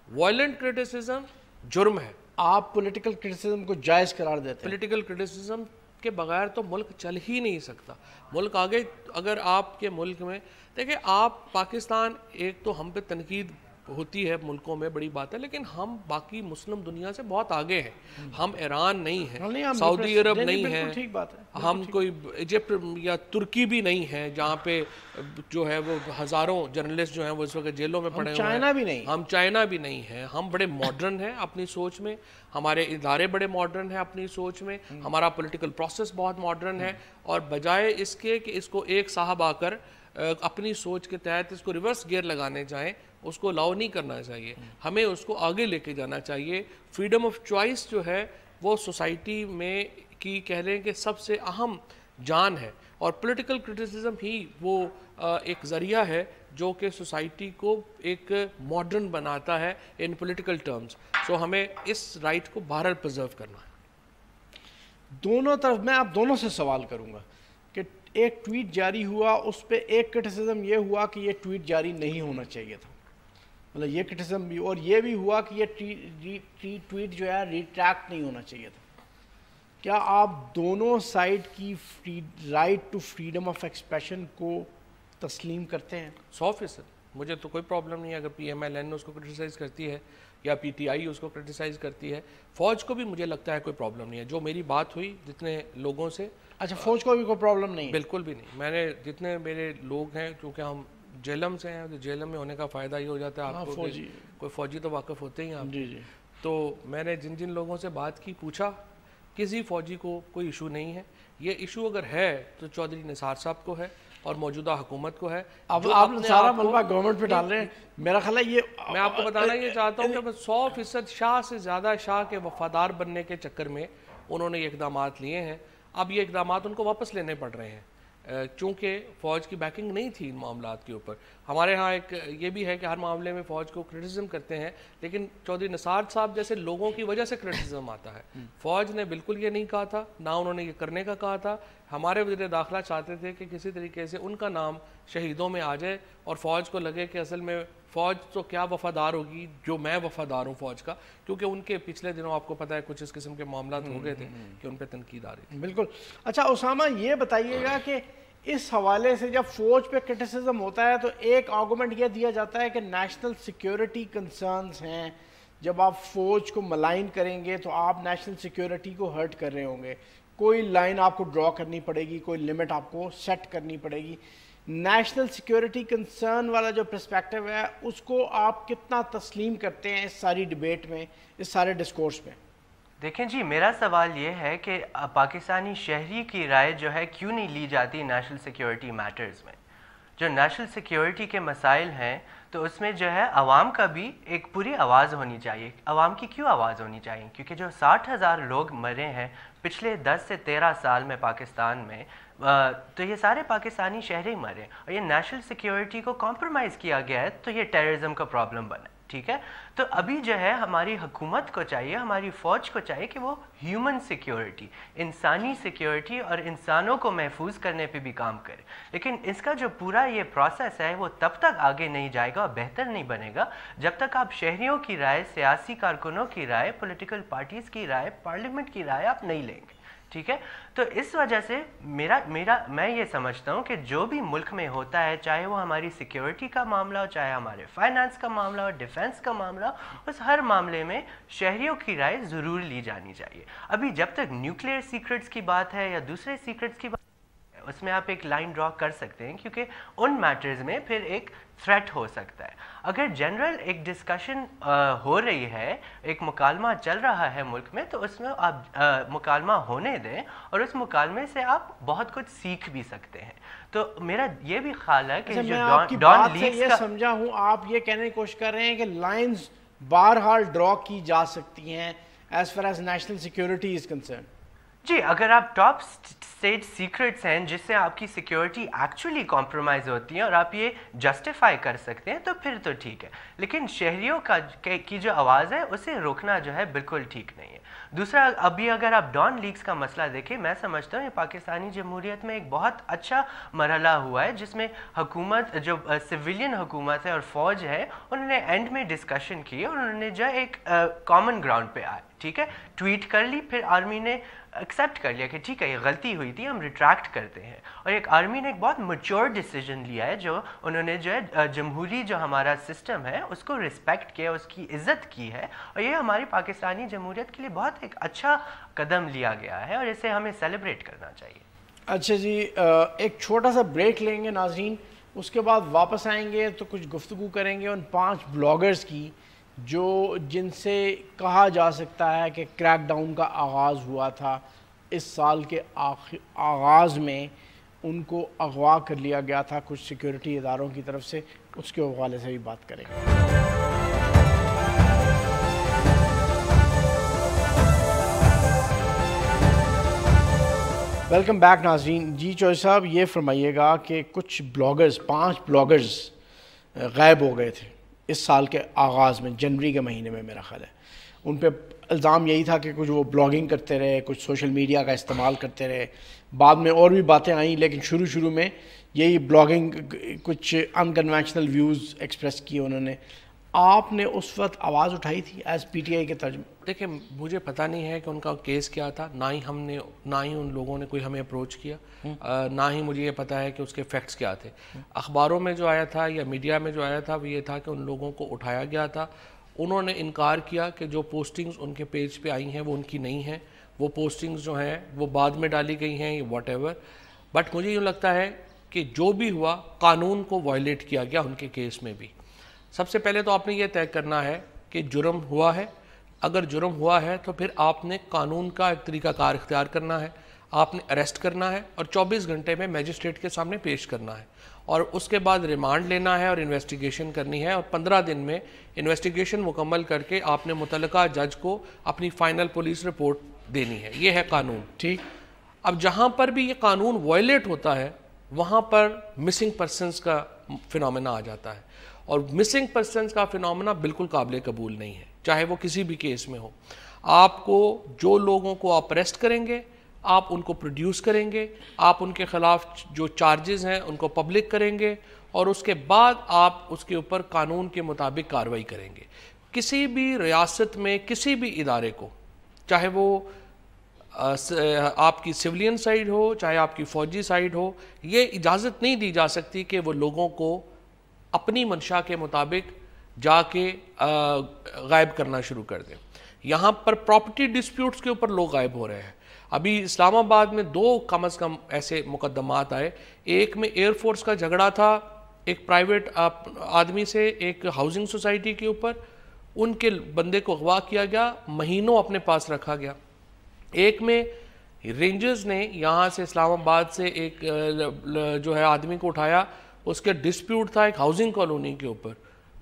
وائلنٹ کرٹیسزم جرم ہے. آپ پولیٹیکل کرٹیسزم کو جائز قرار دیتے ہیں؟ پولیٹیکل کرٹیسزم کے بغیر تو ملک چل ہی نہیں سکتا. ملک آگے، اگر آپ کے ملک میں دیکھیں، آپ پاکستان، ایک تو ہم پہ تنقید ہوتی ہے ملکوں میں، بڑی بات ہے، لیکن ہم باقی مسلم دنیا سے بہت آگے ہیں. ہم ایران نہیں ہیں، سعودی عرب نہیں ہیں، ہم کوئی ایجپٹ یا ترکی بھی نہیں ہے جہاں پہ جو ہے وہ ہزاروں جرنلسٹ جو ہیں وہ اس وقت جیلوں میں پڑے ہوئے ہیں. چائنا بھی نہیں، ہم چائنا بھی نہیں ہیں. ہم بڑے ماڈرن ہیں اپنی سوچ میں، ہمارے ادارے بڑے ماڈرن ہیں اپنی سوچ میں، ہمارا پولیٹیکل پروسیس بہت ماڈرن ہے. اور بجائے اس کے کہ اس کو ایک صاحب آ کر اپنی سوچ کے تحت اس کو ریورس گیئر لگانے جائیں، اس کو الاؤ نہیں کرنا چاہیے. ہمیں اس کو آگے لے کے جانا چاہیے. فریڈم آف چوائس جو ہے وہ سوسائٹی میں کی کہہ لیں کہ سب سے اہم جان ہے، اور پولیٹیکل کرٹیسزم ہی وہ ایک ذریعہ ہے جو کہ سوسائٹی کو ایک ماڈرن بناتا ہے ان پولیٹیکل ٹرمز. سو ہمیں اس رائٹ کو بہرحال پرزرو کرنا ہے. دونوں طرف میں آپ دونوں سے سوال کروں گا کہ ایک ٹویٹ جاری ہوا, اس پہ ایک کرٹیسزم یہ ہوا کہ یہ ٹویٹ جاری نہیں ہونا چاہیے تھا, مطلب یہ کرٹیسزم بھی, اور یہ بھی ہوا کہ یہ ٹویٹ جو ہے ریٹریکٹ نہیں ہونا چاہیے تھا. کیا آپ دونوں سائڈ کی right to freedom of expression کو تسلیم کرتے ہیں؟ 100%. مجھے تو کوئی پرابلم نہیں ہے اگر PMLN اس کو کرٹیسائز کرتی ہے یا PTI اس کو کرٹیسائز کرتی ہے. فوج کو بھی مجھے لگتا ہے کوئی پرابلم نہیں ہے. جو میری بات ہوئی جتنے لوگوں سے, اچھا فوج کو بھی کوئی پرابلم نہیں؟ بالکل بھی نہیں. میں نے جتنے میرے لوگ ہیں, کیونکہ ہم جیلم سے ہیں, تو جیلم میں ہونے کا فائدہ یہ ہو جاتا ہے آپ کو, کوئی فوجی تو واقف ہوتے ہی ہیں. جی. تو میں نے جن جن لوگوں سے بات کی, پوچھا, کسی فوجی کو کوئی ایشو نہیں ہے. یہ ایشو اگر ہے تو چودھری نثار صاحب کو ہے اور موجودہ حکومت کو ہے. اب آپ سارا ملبہ گورنمنٹ پہ ڈال رہے ہیں. میرا خیال ہے یہ میں آپ کو بتانا یہ چاہتا ہوں کہ 100% شاہ سے زیادہ شاہ کے وفادار بننے کے چکر میں انہوں نے یہ اقدامات لیے ہیں. اب یہ اقدامات ان کو واپس لینے پڑ رہے ہیں چونکہ فوج کی بیکنگ نہیں تھی ان معاملات کے اوپر. ہمارے ہاں ایک یہ بھی ہے کہ ہر معاملے میں فوج کو کرٹیسزم کرتے ہیں, لیکن چودھری نثار صاحب جیسے لوگوں کی وجہ سے کرٹیسزم آتا ہے. فوج نے بالکل یہ نہیں کہا تھا, نہ انہوں نے یہ کرنے کا کہا تھا. ہمارے وزیر داخلہ چاہتے تھے کہ کسی طریقے سے ان کا نام شہیدوں میں آ جائے اور فوج کو لگے کہ اصل میں فوج تو کیا وفادار ہوگی جو میں وفادار ہوں فوج کا, کیونکہ ان کے پچھلے دنوں آپ کو پتہ ہے کچھ اس قسم کے معاملات ہو گئے تھے کہ ان پہ تنقید آ رہی تھی. بالکل. اچھا اسامہ یہ بتائیے گا کہ اس حوالے سے جب فوج پہ کرٹیسزم ہوتا ہے تو ایک آرگومنٹ یہ دیا جاتا ہے کہ نیشنل سیکیورٹی کنسرنز ہیں, جب آپ فوج کو ملائن کریں گے تو آپ نیشنل سیکیورٹی کو ہرٹ کر رہے ہوں گے, کوئی لائن آپ کو ڈرا کرنی پڑے گی, کوئی لمٹ آپ کو سیٹ کرنی پڑے گی. نیشنل سیکیورٹی کنسرن والا جو پرسپیکٹیو ہے اس کو آپ کتنا تسلیم کرتے ہیں اس ساری ڈیبیٹ میں, اس سارے ڈسکورس میں؟ دیکھیں جی, میرا سوال یہ ہے کہ پاکستانی شہری کی رائے جو ہے کیوں نہیں لی جاتی نیشنل سیکیورٹی میٹرز میں. جو نیشنل سیکیورٹی کے مسائل ہیں تو اس میں جو ہے عوام کا بھی ایک پوری آواز ہونی چاہیے. عوام کی کیوں آواز ہونی چاہیے؟ کیونکہ جو 60,000 لوگ مرے ہیں پچھلے 10 سے 13 سال میں پاکستان میں, تو یہ سارے پاکستانی شہری مرے, اور یہ نیشنل سیکیورٹی کو کمپرومائز کیا گیا ہے تو یہ ٹیررزم کا پرابلم بنا ہے. ٹھیک ہے, تو ابھی جو ہے ہماری حکومت کو چاہیے, ہماری فوج کو چاہیے کہ وہ ہیومن سیکیورٹی, انسانی سیکیورٹی اور انسانوں کو محفوظ کرنے پہ بھی کام کرے. لیکن اس کا جو پورا یہ پروسیس ہے وہ تب تک آگے نہیں جائے گا اور بہتر نہیں بنے گا جب تک آپ شہریوں کی رائے, سیاسی کارکنوں کی رائے, پولیٹیکل پارٹیز کی رائے, پارلیمنٹ کی رائے آپ نہیں لیں گے. ٹھیک ہے, تو اس وجہ سے میں یہ سمجھتا ہوں کہ جو بھی ملک میں ہوتا ہے, چاہے وہ ہماری سیکیورٹی کا معاملہ ہو, چاہے ہمارے فائنانس کا معاملہ ہو, ڈیفنس کا معاملہ ہو, اس ہر معاملے میں شہریوں کی رائے ضرور لی جانی چاہیے. ابھی جب تک نیوکلیئر سیکرٹس کی بات ہے یا دوسرے سیکرٹس کی بات, اس میں آپ ایک لائن ڈرا کر سکتے ہیں کیونکہ ان میٹرز میں پھر ایک تھریٹ ہو سکتا ہے. اگر جنرل ایک ڈسکشن ہو رہی ہے, ایک مکالمہ چل رہا ہے ملک میں, تو اس میں آپ مکالمہ ہونے دیں اور اس مکالمے سے آپ بہت کچھ سیکھ بھی سکتے ہیں. تو میرا یہ بھی خیال ہے کہ جو ڈان لیکس کا سمجھا ہوں, آپ یہ کہنے کی کوشش کر رہے ہیں کہ لائنز بہرحال ڈرا کی جا سکتی ہیں as far as national security is concern. جی, اگر آپ ٹاپ اسٹیٹ سیکرٹس ہیں جس سے آپ کی سیکیورٹی ایکچولی کمپرومائز ہوتی ہے اور آپ یہ جسٹیفائی کر سکتے ہیں تو پھر تو ٹھیک ہے, لیکن شہریوں کی جو آواز ہے اسے روکنا جو ہے بالکل ٹھیک نہیں ہے. دوسرا, ابھی اگر آپ ڈان لیکس کا مسئلہ دیکھیں, میں سمجھتا ہوں یہ پاکستانی جمہوریت میں ایک بہت اچھا مرحلہ ہوا ہے جس میں حکومت, جو سویلین حکومت ہے اور فوج ہے, انہوں نے اینڈ میں ڈسکشن کی اور انہوں نے جو ایک کامن گراؤنڈ پہ آئے. ٹھیک ہے, ٹویٹ کر لی, پھر آرمی نے ایکسیپٹ کر لیا کہ ٹھیک ہے یہ غلطی ہوئی تھی, ہم ریٹریکٹ کرتے ہیں, اور ایک آرمی نے ایک بہت میچور ڈیسیجن لیا ہے جو انہوں نے جو ہے جمہوری جو ہمارا سسٹم ہے اس کو رسپیکٹ کیا, اس کی عزت کی ہے, اور یہ ہماری پاکستانی جمہوریت کے لیے بہت ایک اچھا قدم لیا گیا ہے اور اسے ہمیں سیلیبریٹ کرنا چاہیے. اچھا جی, ایک چھوٹا سا بریک لیں گے ناظرین, اس کے بعد واپس آئیں گے تو کچھ گفتگو کریں گے ان 5 بلاگرز کی جن سے کہا جا سکتا ہے کہ کریک ڈاؤن کا آغاز ہوا تھا. اس سال کے آغاز میں ان کو اغوا کر لیا گیا تھا کچھ سیکیورٹی اداروں کی طرف سے, اس کے حوالے سے بھی بات کریں گے. ویلکم بیک ناظرین. جی چوہدری صاحب, یہ فرمائیے گا کہ کچھ بلاگرز, 5 بلاگرز غائب ہو گئے تھے اس سال کے آغاز میں, جنوری کے مہینے میں میرا خیال ہے, ان پہ الزام یہی تھا کہ کچھ وہ بلاگنگ کرتے رہے, کچھ سوشل میڈیا کا استعمال کرتے رہے. بعد میں اور بھی باتیں آئیں, لیکن شروع میں یہی بلاگنگ, کچھ انکنونشنل ویوز ایکسپریس کیے انہوں نے. آپ نے اس وقت آواز اٹھائی تھی ایز پی ٹی آئی کے ترجمہ؟ دیکھیں مجھے پتہ نہیں ہے کہ ان کا کیس کیا تھا, نہ ہی ان لوگوں نے کوئی ہمیں اپروچ کیا, نہ ہی مجھے یہ پتہ ہے کہ اس کے فیکٹس کیا تھے. اخباروں میں جو آیا تھا یا میڈیا میں جو آیا تھا وہ یہ تھا کہ ان لوگوں کو اٹھایا گیا تھا. انہوں نے انکار کیا کہ جو پوسٹنگز ان کے پیج پہ آئی ہیں وہ ان کی نہیں ہیں, وہ پوسٹنگز جو ہیں وہ بعد میں ڈالی گئی ہیں, واٹ ایور. بٹ مجھے یوں لگتا ہے کہ جو بھی ہوا قانون کو وائلیٹ کیا گیا ان کے کیس میں بھی. سب سے پہلے تو آپ نے یہ طے کرنا ہے کہ جرم ہوا ہے. اگر جرم ہوا ہے تو پھر آپ نے قانون کا ایک طریقہ کار اختیار کرنا ہے, آپ نے اریسٹ کرنا ہے اور 24 گھنٹے میں میجسٹریٹ کے سامنے پیش کرنا ہے, اور اس کے بعد ریمانڈ لینا ہے اور انویسٹیگیشن کرنی ہے, اور 15 دن میں انویسٹیگیشن مکمل کر کے آپ نے متعلقہ جج کو اپنی فائنل پولیس رپورٹ دینی ہے. یہ ہے قانون. ٹھیک. اب جہاں پر بھی یہ قانون وائلیٹ ہوتا ہے وہاں پر مسنگ پرسنز کا فنومینا آ جاتا ہے, اور مسنگ پرسنز کا فنومینا بالکل قابل قبول نہیں ہے, چاہے وہ کسی بھی کیس میں ہو. آپ کو جو لوگوں کو آپ اریسٹ کریں گے آپ ان کو پروڈیوس کریں گے, آپ ان کے خلاف جو چارجز ہیں ان کو پبلک کریں گے, اور اس کے بعد آپ اس کے اوپر قانون کے مطابق کارروائی کریں گے. کسی بھی ریاست میں کسی بھی ادارے کو, چاہے وہ آپ کی سیولین سائڈ ہو چاہے آپ کی فوجی سائڈ ہو, یہ اجازت نہیں دی جا سکتی کہ وہ لوگوں کو اپنی منشا کے مطابق جا کے غائب کرنا شروع کر دیں. یہاں پر پراپرٹی ڈسپیوٹس کے اوپر لوگ غائب ہو رہے ہیں. ابھی اسلام آباد میں 2 کم از کم ایسے مقدمات آئے. ایک میں ایئر فورس کا جھگڑا تھا ایک پرائیویٹ آدمی سے ایک ہاؤسنگ سوسائٹی کے اوپر, ان کے بندے کو اغوا کیا گیا, مہینوں اپنے پاس رکھا گیا. ایک میں رینجرز نے یہاں سے اسلام آباد سے ایک جو ہے آدمی کو اٹھایا, اس کے ڈسپیوٹ تھا ایک ہاؤسنگ کالونی کے اوپر,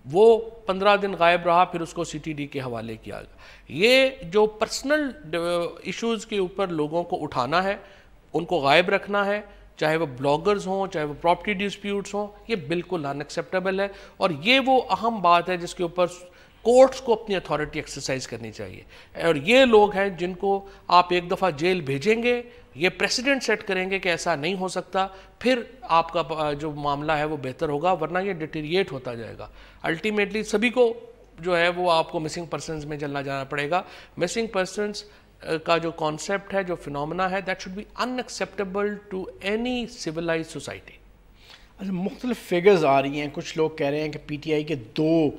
وہ 15 دن غائب رہا, پھر اس کو سی ٹی ڈی کے حوالے کیا گیا. یہ جو پرسنل ایشوز کے اوپر لوگوں کو اٹھانا ہے, ان کو غائب رکھنا ہے, چاہے وہ بلاگرز ہوں چاہے وہ پراپرٹی ڈسپیوٹس ہوں, یہ بالکل ان ایکسیپٹیبل ہے. اور یہ وہ اہم بات ہے جس کے اوپر کورٹس کو اپنی اتھارٹی ایکسرسائز کرنی چاہیے. اور یہ لوگ ہیں جن کو آپ ایک دفعہ جیل بھیجیں گے, یہ پریسیڈنٹ سیٹ کریں گے کہ ایسا نہیں ہو سکتا, پھر آپ کا جو معاملہ ہے وہ بہتر ہوگا, ورنہ یہ ڈیٹیریٹ ہوتا جائے گا. الٹیمیٹلی سبھی کو جو ہے وہ آپ کو مسنگ پرسنز میں چلنا جانا پڑے گا. مسنگ پرسنز کا جو کانسیپٹ ہے, جو فنومینا ہے, that should be unacceptable to any civilised society. اچھا, مختلف فگرز آ رہی ہیں. کچھ لوگ کہہ رہے ہیں کہ پی ٹی آئی کے 2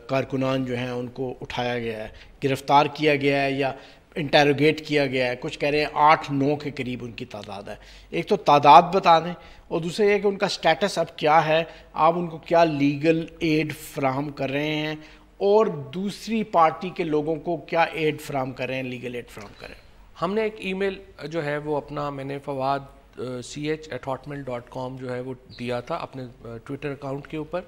کارکنان جو ہیں ان کو اٹھایا گیا ہے, گرفتار کیا گیا ہے یا انٹیروگیٹ کیا گیا ہے. کچھ کہہ رہے ہیں 8-9 کے قریب ان کی تعداد ہے. ایک تو تعداد بتا دیں, اور دوسرا یہ کہ ان کا سٹیٹس اب کیا ہے, آپ ان کو کیا لیگل ایڈ فراہم کر رہے ہیں, اور دوسری پارٹی کے لوگوں کو کیا ایڈ فراہم کر رہے ہیں, لیگل ایڈ فراہم کر رہے ہیں. ہم نے ایک ای میل جو ہے وہ اپنا, میں نے fawad.ch@hotmail.com جو ہے وہ دیا تھا اپنے ٹویٹر اکاؤنٹ کے اوپر,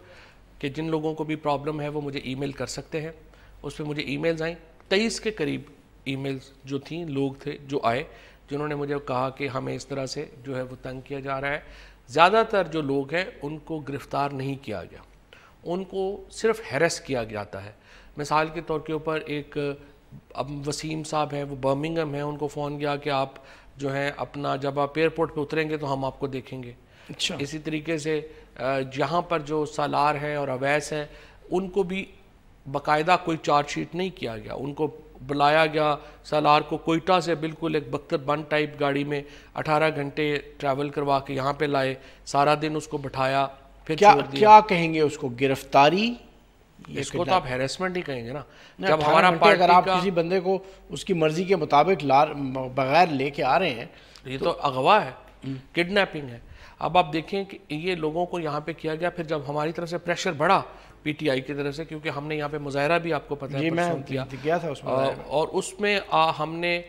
کہ جن لوگوں کو بھی پرابلم ہے وہ مجھے ای میل کر سکتے ہیں. اس پہ مجھے ای میلز آئیں, 23 کے قریب ای میلز جو تھیں, لوگ تھے جو آئے جنہوں نے مجھے کہا کہ ہمیں اس طرح سے جو ہے وہ تنگ کیا جا رہا ہے. زیادہ تر جو لوگ ہیں ان کو گرفتار نہیں کیا گیا, ان کو صرف ہیرس کیا جاتا ہے. مثال کے طور کے اوپر ایک اب وسیم صاحب ہیں, وہ برمنگھم ہیں, ان کو فون کیا کہ آپ جو ہیں اپنا جب آپ ایئرپورٹ پہ اتریں گے تو ہم آپ کو دیکھیں گے. اچھا. اسی طریقے سے جہاں پر جو سالار ہیں اور اویس ہیں ان کو بھی باقاعدہ کوئی چارج شیٹ نہیں کیا گیا. ان کو بلایا گیا سالار کو کوئٹہ سے بالکل ایک بختر بند ٹائپ گاڑی میں 18 گھنٹے ٹریول کروا کے یہاں پہ لائے, سارا دن اس کو بٹھایا, پھر چھوڑ دیا. کیا کہیں گے اس کو, گرفتاری؟ اس کو تو آپ ہیرسمنٹ ہی کہیں گے نا. جب ہمارا پارٹی اگر آپ کسی بندے کو اس کی مرضی کے مطابق بغیر لے کے آ رہے ہیں, یہ تو اغوا ہے, کڈنیپنگ ہے. اب آپ دیکھیں کہ یہ لوگوں کو یہاں پہ کیا گیا. پھر جب ہماری طرف سے پریشر بڑھا پی ٹی آئی کی طرف سے, کیونکہ ہم نے یہاں پہ مظاہرہ بھی آپ کو پتہ ہے کیا تھا اس میں, اور اس میں ہم نے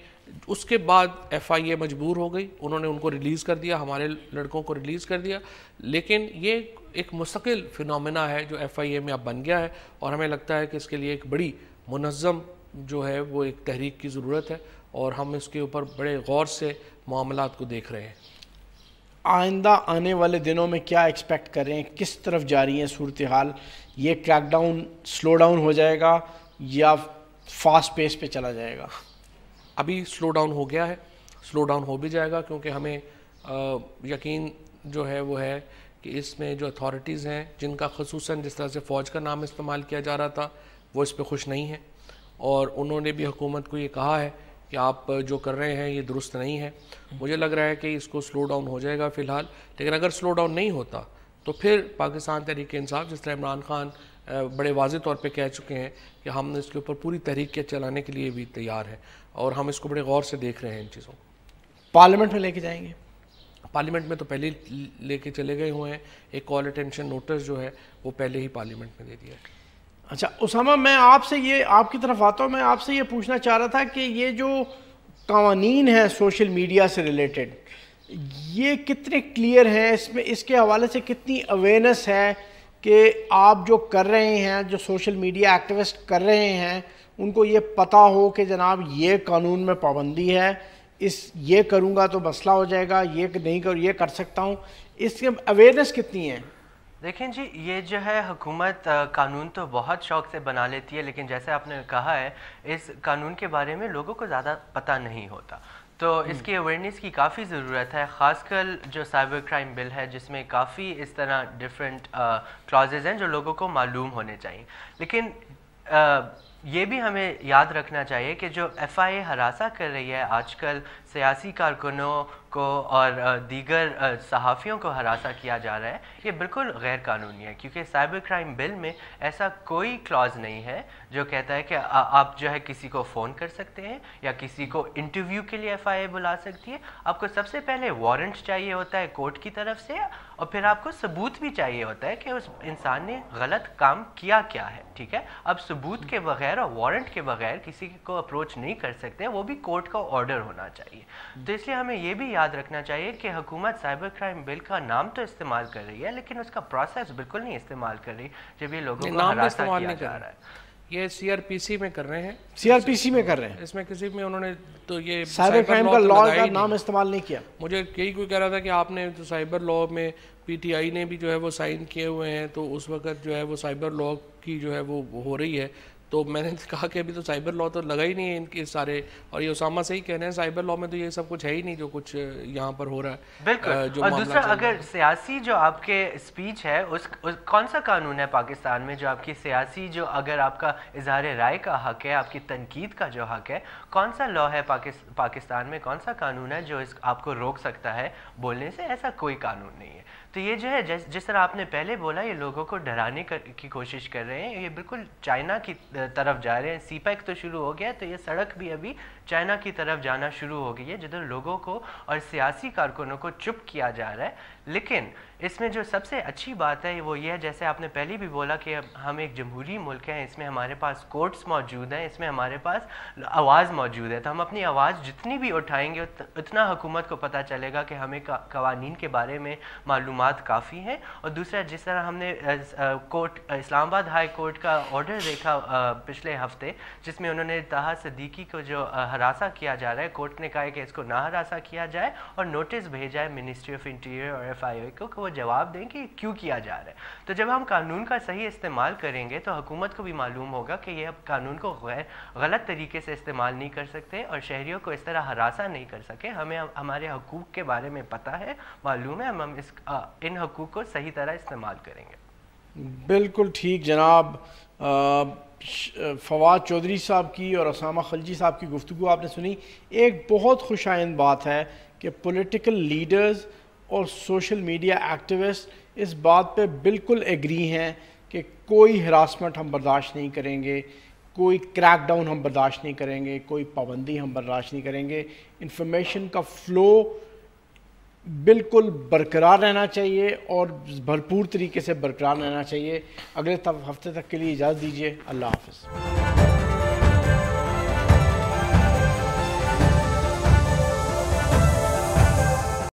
اس کے بعد ایف آئی اے مجبور ہو گئی, انہوں نے ان کو ریلیز کر دیا, ہمارے لڑکوں کو ریلیز کر دیا. لیکن یہ ایک مستقل فنومینا ہے جو ایف آئی اے میں اب بن گیا ہے, اور ہمیں لگتا ہے کہ اس کے لیے ایک بڑی منظم جو ہے وہ ایک تحریک کی ضرورت ہے, اور ہم اس کے اوپر بڑے غور سے معاملات کو دیکھ رہے ہیں. آئندہ آنے والے دنوں میں کیا ایکسپیکٹ کر رہے ہیں, کس طرف جاری ہے صورتحال؟ یہ کریک ڈاؤن سلو ڈاؤن ہو جائے گا یا فاسٹ پیس پہ چلا جائے گا؟ ابھی سلو ڈاؤن ہو گیا ہے، سلو ڈاؤن ہو بھی جائے گا، کیونکہ ہمیں یقین جو ہے وہ ہے کہ اس میں جو اتھارٹیز ہیں جن کا خصوصاً جس طرح سے فوج کا نام استعمال کیا جا رہا تھا وہ اس پہ خوش نہیں ہیں، اور انہوں نے بھی حکومت کو یہ کہا ہے کہ آپ جو کر رہے ہیں یہ درست نہیں ہے۔ مجھے لگ رہا ہے کہ اس کو سلو ڈاؤن ہو جائے گا فی الحال، لیکن اگر سلو ڈاؤن نہیں ہوتا تو پھر پاکستان تحریک انصاف، جس طرح عمران خان بڑے واضح طور پہ کہہ چکے ہیں کہ ہم اس کے اوپر پوری تحریک کے چلانے کے لیے بھی تیار ہیں، اور ہم اس کو بڑے غور سے دیکھ رہے ہیں ان چیزوں کو۔ پارلیمنٹ میں لے کے جائیں گے؟ پارلیمنٹ میں تو پہلے ہی لے کے چلے گئے ہوئے ہیں، ایک کال اٹینشن نوٹس جو ہے وہ پہلے ہی پارلیمنٹ میں دے دیا ہے۔ اچھا اسامہ، میں آپ سے یہ آپ کی طرف آتا ہوں، میں آپ سے یہ پوچھنا چاہ رہا تھا کہ یہ جو قوانین ہیں سوشل میڈیا سے ریلیٹڈ، یہ کتنے کلیئر ہیں؟ اس میں اس کے حوالے سے کتنی اویئرنیس ہے کہ آپ جو کر رہے ہیں، جو سوشل میڈیا ایکٹیوسٹ کر رہے ہیں، ان کو یہ پتہ ہو کہ جناب یہ قانون میں پابندی ہے، یہ کروں گا تو مسئلہ ہو جائے گا، یہ نہیں کروں یہ کر سکتا ہوں، اس کی اویئرنیس کتنی ہے؟ دیکھیں جی، یہ جو ہے حکومت قانون تو بہت شوق سے بنا لیتی ہے، لیکن جیسے آپ نے کہا ہے اس قانون کے بارے میں لوگوں کو زیادہ پتہ نہیں ہوتا، تو اس کی اویئرنیس کی کافی ضرورت ہے، خاص کر جو سائبر کرائم بل ہے جس میں کافی اس طرح ڈیفرنٹ کلازز ہیں جو لوگوں کو معلوم ہونے چاہیے۔ لیکن یہ بھی ہمیں یاد رکھنا چاہیے کہ جو ایف آئی اے ہراساں کر رہی ہے آج کل سیاسی کارکنوں کو اور دیگر صحافیوں کو ہراساں کیا جا رہا ہے، یہ بالکل غیر قانونی ہے، کیونکہ سائبر کرائم بل میں ایسا کوئی کلاز نہیں ہے جو کہتا ہے کہ آپ جو ہے کسی کو فون کر سکتے ہیں یا کسی کو انٹرویو کے لیے ایف آئی اے بلا سکتی ہے۔ آپ کو سب سے پہلے وارنٹ چاہیے ہوتا ہے کورٹ کی طرف سے، اور پھر آپ کو ثبوت بھی چاہیے ہوتا ہے کہ اس انسان نے غلط کام کیا ہے، ٹھیک ہے؟ اب ثبوت کے بغیر اور وارنٹ کے بغیر کسی کو اپروچ نہیں کر سکتے، وہ بھی کورٹ کا آرڈر ہونا چاہیے۔ تو اس لیے ہمیں یہ بھی یاد رکھنا چاہیے کہ حکومت سائبر کرائم بل کا نام تو استعمال کر رہی ہے، لیکن اس کا پروسیس بالکل نہیں استعمال کر رہی جب یہ لوگوں کو ہراساں کیا جا رہا ہے۔ یہ سی آر پی سی میں کر رہے ہیں، سی آر پی سی میں کر رہے ہیں، اس میں کسی میں انہوں نے تو یہ سائبر کرائم کا لا کا نام استعمال نہیں کیا۔ مجھے یہی کوئی کہہ رہا تھا کہ آپ نے تو سائبر لا میں پی ٹی آئی نے بھی جو ہے وہ سائن کیے ہوئے ہیں، تو اس وقت جو ہے وہ سائبر لا کی جو ہے وہ ہو رہی ہے، تو میں نے کہا کہ ابھی تو سائبر لا تو لگا ہی نہیں ہے ان کے سارے، اور یہ اسامہ سے ہی کہہ رہے ہیں سائبر لا میں تو یہ سب کچھ ہے ہی نہیں جو کچھ یہاں پر ہو رہا ہے۔ بالکل، اور دوسرا اگر سیاسی جو آپ کے اسپیچ ہے اس کون سا قانون ہے پاکستان میں جو آپ کی سیاسی جو اگر آپ کا اظہار رائے کا حق ہے، آپ کی تنقید کا جو حق ہے، کون سا لا ہے پاکستان میں، کون سا قانون ہے جو آپ کو روک سکتا ہے بولنے سے؟ ایسا کوئی قانون نہیں ہے۔ تو یہ جو ہے جس طرح آپ نے پہلے بولا یہ لوگوں کو ڈرانے کی کوشش کر رہے ہیں، یہ بالکل چائنا کی طرف جا رہے ہیں۔ سی پیک تو شروع ہو گیا، تو یہ سڑک بھی ابھی چائنا کی طرف جانا شروع ہو گئی ہے، جدھر لوگوں کو اور سیاسی کارکنوں کو چپ کیا جا رہا ہے۔ لیکن اس میں جو سب سے اچھی بات ہے وہ یہ ہے، جیسے آپ نے پہلے بھی بولا کہ ہم ایک جمہوری ملک ہیں، اس میں ہمارے پاس کورٹس موجود ہیں، اس میں ہمارے پاس آواز موجود ہے، تو ہم اپنی آواز جتنی بھی اٹھائیں گے اتنا حکومت کو پتہ چلے گا کہ ہمیں قوانین کے بارے میں معلومات کافی ہیں۔ اور دوسرا جس طرح ہم نے کورٹ اسلام آباد ہائی کورٹ کا آرڈر دیکھا پچھلے ہفتے، جس میں انہوں نے طاہر صدیقی کو جو ہراساں کیا جا رہا ہے، کورٹ نے کہا ہے کہ اس کو نہ ہراساں کیا جائے اور نوٹس بھیجا ہے منسٹری آف انٹیریئر اور ایف آئی اے کو کہ وہ جواب دیں کہ کیوں کیا جا رہا ہے۔ تو جب ہم قانون کا صحیح استعمال کریں گے تو حکومت کو بھی معلوم ہوگا کہ یہ اب قانون کو غلط طریقے سے استعمال نہیں کر سکتے اور شہریوں کو اس طرح ہراساں نہیں کر سکے۔ ہمیں ہمارے حقوق کے بارے میں پتہ ہے، معلوم ہے، ہم ان حقوق کو صحیح طرح استعمال کریں گے۔ بالکل ٹھیک جناب، فواد چودھری صاحب کی اور اسامہ خلجی صاحب کی گفتگو آپ نے سنی۔ ایک بہت خوش آئند بات ہے کہ پولیٹیکل لیڈرز اور سوشل میڈیا ایکٹیوسٹ اس بات پہ بالکل ایگری ہیں کہ کوئی ہراسمنٹ ہم برداشت نہیں کریں گے، کوئی کریک ڈاؤن ہم برداشت نہیں کریں گے، کوئی پابندی ہم برداشت نہیں کریں گے۔ انفارمیشن کا فلو بالکل برقرار رہنا چاہیے اور بھرپور طریقے سے برقرار رہنا چاہیے۔ اگلے ہفتے تک کے لیے اجازت دیجیے، اللہ حافظ۔